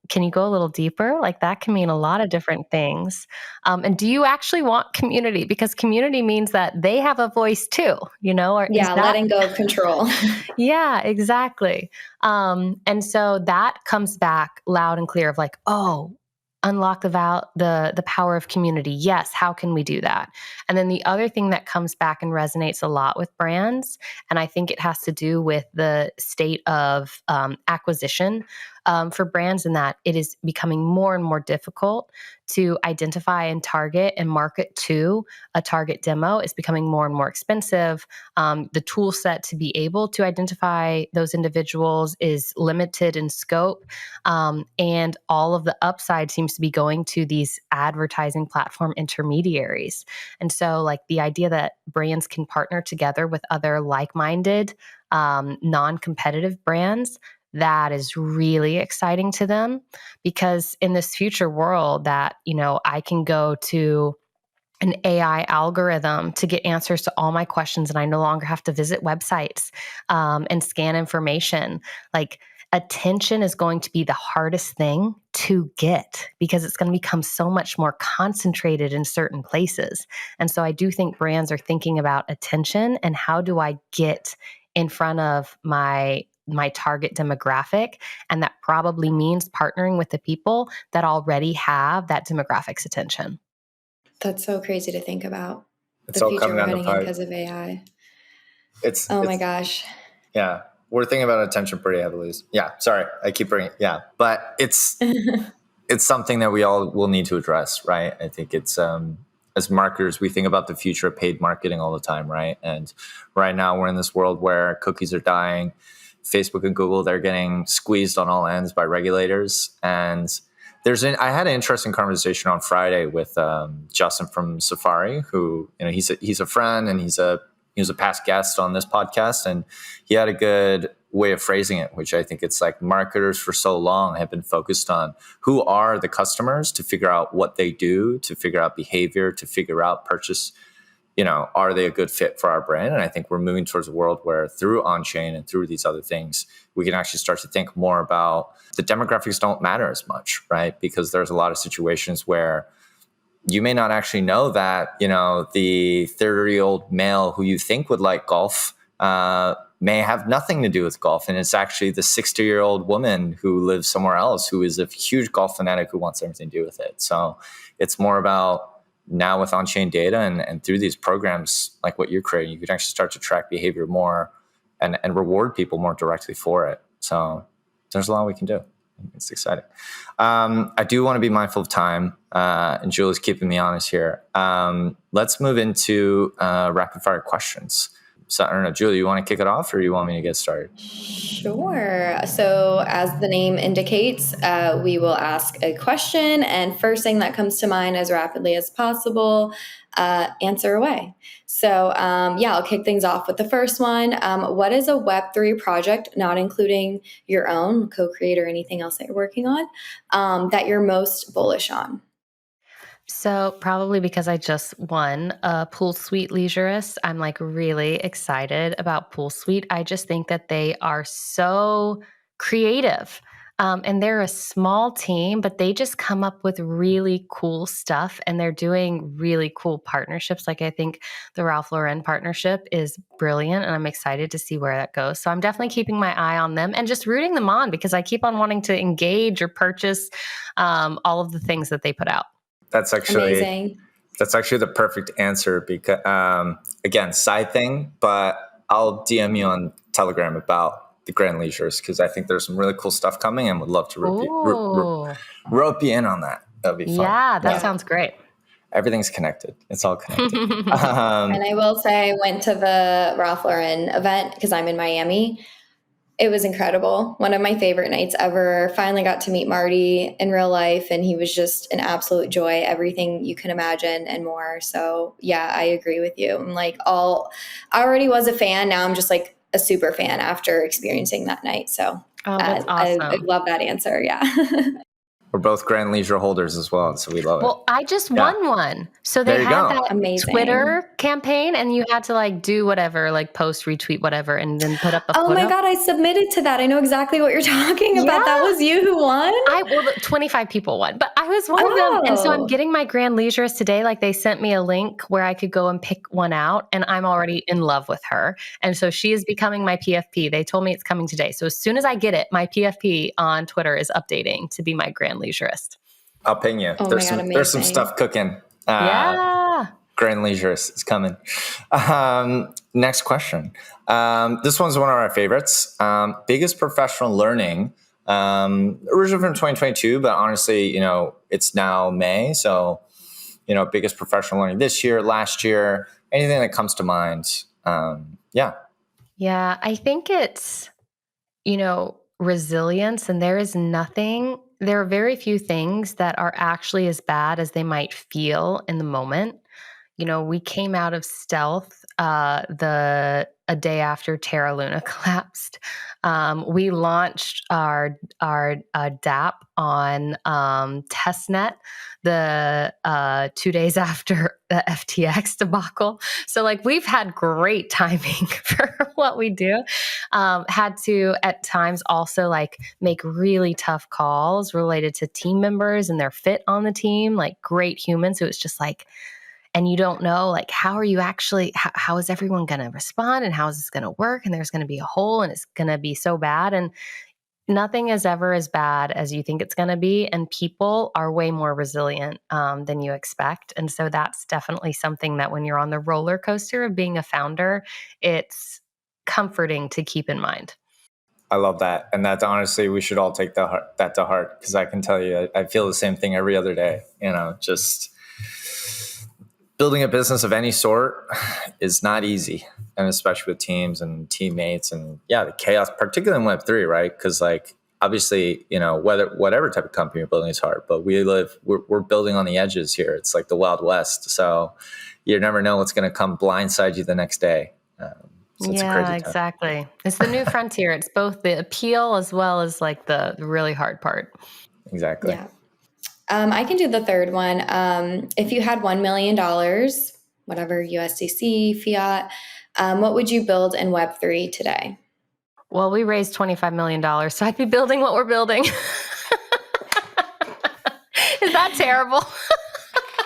can you go a little deeper? Like, that can mean a lot of different things. And do you actually want community? Because community means that they have a voice too, Or letting go of control. Yeah, exactly. And so that comes back loud and clear of like, oh, unlock the power of community. Yes, how can we do that? And then the other thing that comes back and resonates a lot with brands, and I think it has to do with the state of acquisition for brands, in that it is becoming more and more difficult to identify and target and market to a target demo. Is becoming more and more expensive. The tool set to be able to identify those individuals is limited in scope. And all of the upside seems to be going to these advertising platform intermediaries. And so, like, the idea that brands can partner together with other like-minded, non-competitive brands, that is really exciting to them, because in this future world that, I can go to an AI algorithm to get answers to all my questions, and I no longer have to visit websites and scan information. Like, attention is going to be the hardest thing to get, because it's going to become so much more concentrated in certain places. And so I do think brands are thinking about attention and how do I get in front of my target demographic. And that probably means partnering with the people that already have that demographic's attention. That's so crazy to think about. It's the all future coming we're down the heading in pipe. because of AI. It's Oh my it's gosh. yeah. We're thinking about attention pretty heavily. Yeah. Sorry, I keep bringing. Yeah, but it's something that we all will need to address, right? I think it's as marketers, we think about the future of paid marketing all the time, right? And right now we're in this world where cookies are dying. Facebook and Google, they're getting squeezed on all ends by regulators. And I had an interesting conversation on Friday with Justin from Safari, who, he's a friend, and he was a past guest on this podcast, and he had a good way of phrasing it, which I think it's like marketers for so long have been focused on who are the customers to figure out what they do, to figure out behavior, to figure out purchase, are they a good fit for our brand? And I think we're moving towards a world where through on-chain and through these other things, we can actually start to think more about the demographics don't matter as much, right? Because there's a lot of situations where you may not actually know that, the 30-year-old male who you think would like golf may have nothing to do with golf. And it's actually the 60-year-old woman who lives somewhere else who is a huge golf fanatic who wants everything to do with it. So it's more about now with on-chain data and through these programs like what you're creating, you can actually start to track behavior more and reward people more directly for it. So there's a lot we can do. It's exciting. I do want to be mindful of time, and Julie's keeping me honest here. Let's move into rapid fire questions. So I don't know, Julie, you want to kick it off, or you want me to get started? Sure. So, as the name indicates, we will ask a question, and first thing that comes to mind as rapidly as possible, answer away. So, I'll kick things off with the first one. What is a Web3 project, not including your own co-create or anything else that you're working on, that you're most bullish on? So probably because I just won a Pool Suite Leisurist, I'm like really excited about Pool Suite. I just think that they are so creative. And they're a small team, but they just come up with really cool stuff, and they're doing really cool partnerships. Like I think the Ralph Lauren partnership is brilliant, and I'm excited to see where that goes. So I'm definitely keeping my eye on them and just rooting them on because I keep on wanting to engage or purchase all of the things that they put out. That's actually Amazing. the perfect answer because again, side thing, but I'll DM you on Telegram about the Grand Leisures because I think there's some really cool stuff coming, and would love to Ooh. rope you in on that. That'd be fun. Yeah, that Yeah. sounds great. Everything's connected. It's all connected. And I will say I went to the Ralph Lauren event because I'm in Miami. It was incredible. One of my favorite nights ever. Finally got to meet Marty in real life, and he was just an absolute joy, everything you can imagine and more. So yeah, I agree with you. I already was a fan. Now I'm just like a super fan after experiencing that night. So Oh, that's I awesome. love that answer. Yeah. We're both Grand Leisure holders as well, so we love it. Well, I just Yeah. won one. So There they you had go. that Amazing. Twitter campaign, and you had to like do whatever, like post, retweet, whatever, and then put up a Oh photo. my God, I submitted to that. I know exactly what you're talking about. That was you who won? 25 people won, but I was one of them. And so I'm Oh. getting my Grand Leisures today. Like they sent me a link where I could go and pick one out, and I'm already in love with her. And so she is becoming my PFP. They told me it's coming today. So as soon as I get it, my PFP on Twitter is updating to be my Grand Leisures. I'll ping you. Oh There's my God, there's some amazing. stuff cooking. Yeah. Grand Leisures is coming. Next question. This one's one of our favorites. Biggest professional learning. Originally from 2022, but honestly, it's now May. So, biggest professional learning this year, last year, anything that comes to mind. Yeah. Yeah. I think it's, resilience, and there are very few things that are actually as bad as they might feel in the moment. We came out of stealth a day after Terra Luna collapsed. We launched our DApp on testnet the 2 days after the FTX debacle. So like we've had great timing for what we do. Had to at times also like make really tough calls related to team members and their fit on the team, like great humans. So it's just like, and you don't know, like, how is everyone going to respond, and how is this going to work? And there's going to be a hole, and it's going to be so bad. And nothing is ever as bad as you think it's going to be, and people are way more resilient than you expect. And so that's definitely something that when you're on the roller coaster of being a founder, it's comforting to keep in mind. I love that. And that's honestly, we should all take that to heart, because I can tell you, I feel the same thing every other day. Just building a business of any sort is not easy. And especially with teams and teammates and the chaos, particularly in Web3, right? Because obviously, whatever type of company you're building is hard, but we're building on the edges here. It's like the Wild West. So you never know what's going to come blindside you the next day. So it's a crazy time. Exactly. It's the new frontier. It's both the appeal as well as like the really hard part. Exactly. Yeah. I can do the third one. If you had $1 million, whatever, USDC, fiat, what would you build in Web3 today? Well, we raised $25 million, so I'd be building what we're building. Is that terrible?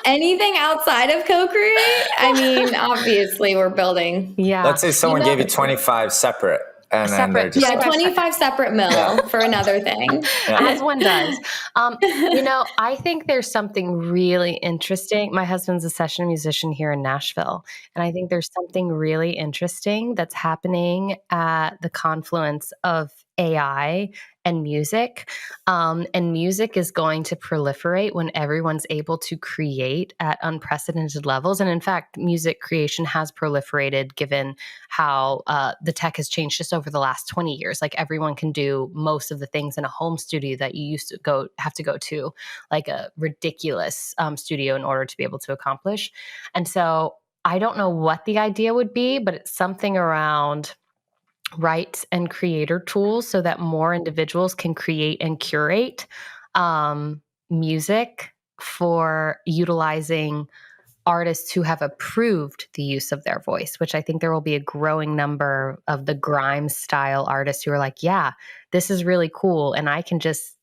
Anything outside of co-create? I mean, obviously we're building. Yeah. Let's say someone gave you 25 separate. And then they're just 25 separate mil for another thing. As one does. I think there's something really interesting. My husband's a session musician here in Nashville, and I think there's something really interesting that's happening at the confluence of AI and music. And music is going to proliferate when everyone's able to create at unprecedented levels. And in fact, music creation has proliferated given how the tech has changed just over the last 20 years. Like everyone can do most of the things in a home studio that you used to have to go to like a ridiculous studio in order to be able to accomplish. And so I don't know what the idea would be, but it's something around rights and creator tools so that more individuals can create and curate music for utilizing artists who have approved the use of their voice, which I think there will be a growing number of the grime style artists who are like, yeah, this is really cool. And I can just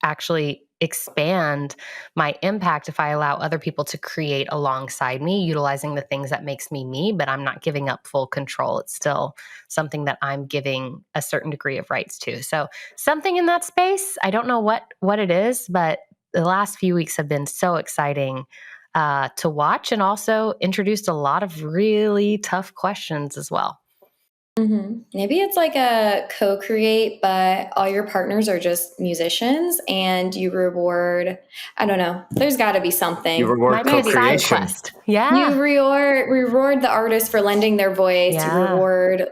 actually expand my impact if I allow other people to create alongside me, utilizing the things that makes me me, but I'm not giving up full control. It's still something that I'm giving a certain degree of rights to. So something in that space, I don't know what it is, but the last few weeks have been so exciting to watch, and also introduced a lot of really tough questions as well. Mm-hmm. Maybe it's like a co-create, but all your partners are just musicians and you reward, I don't know, there's got to be something. You reward co-creation. Yeah. You reward the artist for lending their voice. Yeah. You reward,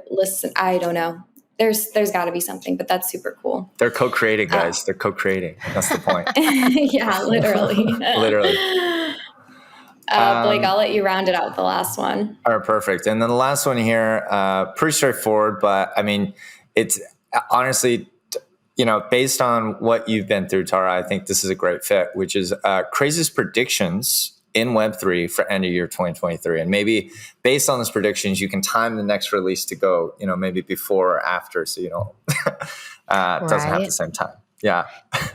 I don't know. There's got to be something, but that's super cool. They're co-creating, guys. They're co-creating. That's the point. Yeah, literally. Literally. Blake, I'll let you round it out with the last one. All right, perfect. And then the last one here, pretty straightforward, but I mean, it's honestly, based on what you've been through, Tara, I think this is a great fit, which is craziest predictions in Web3 for end of year 2023. And maybe based on those predictions, you can time the next release to go, maybe before or after, so it doesn't have the same time. Yeah.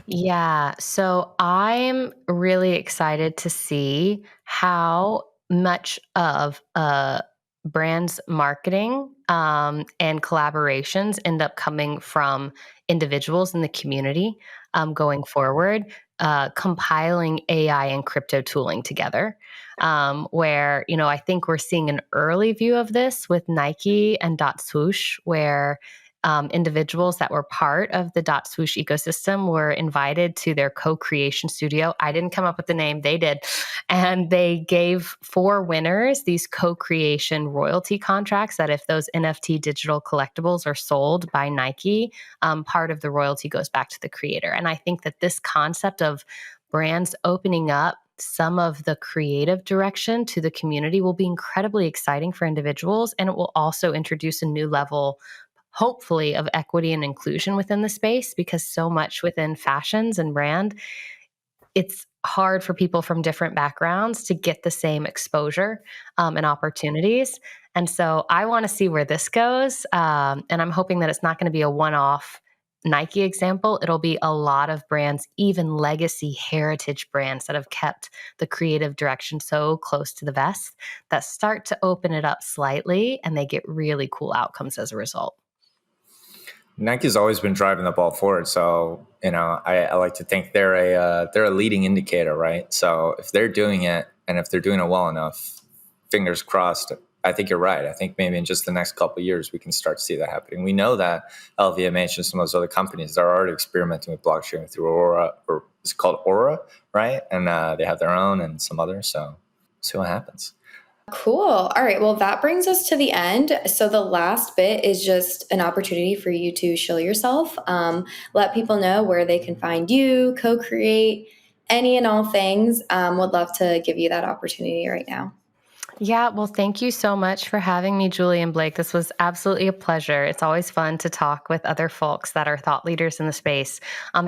Yeah. So I'm really excited to see how much of a brand's marketing and collaborations end up coming from individuals in the community going forward, compiling AI and crypto tooling together. Where, I think we're seeing an early view of this with Nike and Dot Swoosh, where individuals that were part of the Dot Swoosh ecosystem were invited to their co-creation studio. I didn't come up with the name, they did. And they gave 4 winners these co-creation royalty contracts that if those NFT digital collectibles are sold by Nike, part of the royalty goes back to the creator. And I think that this concept of brands opening up some of the creative direction to the community will be incredibly exciting for individuals. And it will also introduce a new level, hopefully, of equity and inclusion within the space, because so much within fashions and brand, it's hard for people from different backgrounds to get the same exposure and opportunities. And so I want to see where this goes. And I'm hoping that it's not going to be a one-off Nike example. It'll be a lot of brands, even legacy heritage brands that have kept the creative direction so close to the vest, that start to open it up slightly and they get really cool outcomes as a result. Nike's always been driving the ball forward. So, I like to think they're a leading indicator, right? So if they're doing it and if they're doing it well enough, fingers crossed, I think you're right. I think maybe in just the next couple of years, we can start to see that happening. We know that LVMH and some of those other companies are already experimenting with blockchain through Aura, or it's called Aura, right? And they have their own and some others. So see what happens. Cool. All right. Well, that brings us to the end. So the last bit is just an opportunity for you to show yourself, let people know where they can find you, co-create, any and all things. Would love to give you that opportunity right now. Yeah, well, thank you so much for having me, Julie and Blake. This was absolutely a pleasure. It's always fun to talk with other folks that are thought leaders in the space.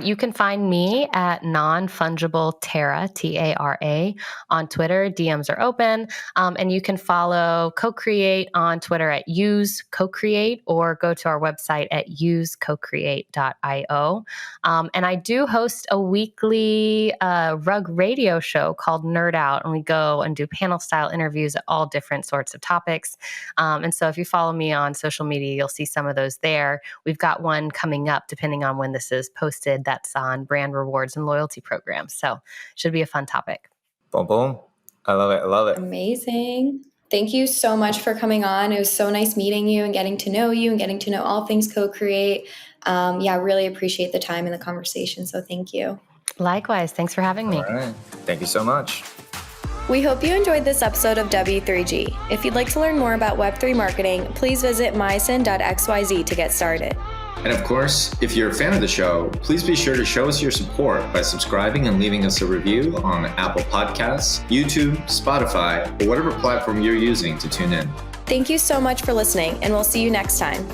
You can find me at non-fungible Tara, Tara, on Twitter. DMs are open. And you can follow Co-Create on Twitter at #usecocreate, or go to our website at usecocreate.io. And I do host a weekly rug radio show called Nerd Out, and we go and do panel style interviews at all different sorts of topics. And so if you follow me on social media, you'll see some of those there. We've got one coming up, depending on when this is posted, that's on brand rewards and loyalty programs. So should be a fun topic. Boom, boom. I love it. I love it. Amazing. Thank you so much for coming on. It was so nice meeting you and getting to know you and getting to know all things Co-Create. Yeah, really appreciate the time and the conversation. So thank you. Likewise. Thanks for having me. All right. Thank you so much. We hope you enjoyed this episode of W3G. If you'd like to learn more about Web3 marketing, please visit myosin.xyz to get started. And of course, if you're a fan of the show, please be sure to show us your support by subscribing and leaving us a review on Apple Podcasts, YouTube, Spotify, or whatever platform you're using to tune in. Thank you so much for listening, and we'll see you next time.